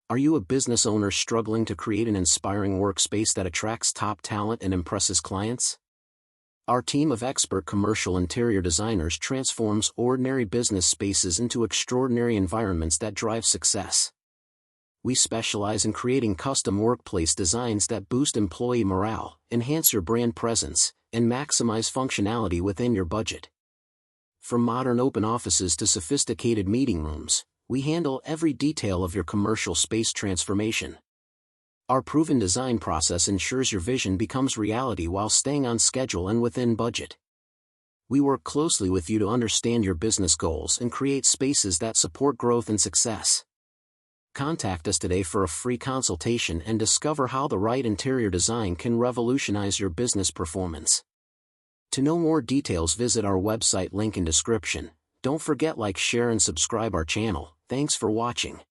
Are you a business owner struggling to create an inspiring workspace that attracts top talent and impresses clients? Our team of expert commercial interior designers transforms ordinary business spaces into extraordinary environments that drive success. We specialize in creating custom workplace designs that boost employee morale, enhance your brand presence, and maximize functionality within your budget. From modern open offices to sophisticated meeting rooms, we handle every detail of your commercial space transformation. Our proven design process ensures your vision becomes reality while staying on schedule and within budget. We work closely with you to understand your business goals and create spaces that support growth and success. Contact us today for a free consultation and discover how the right interior design can revolutionize your business performance. To know more details, visit our website, link in description. Don't forget, like, share and subscribe our channel. Thanks for watching.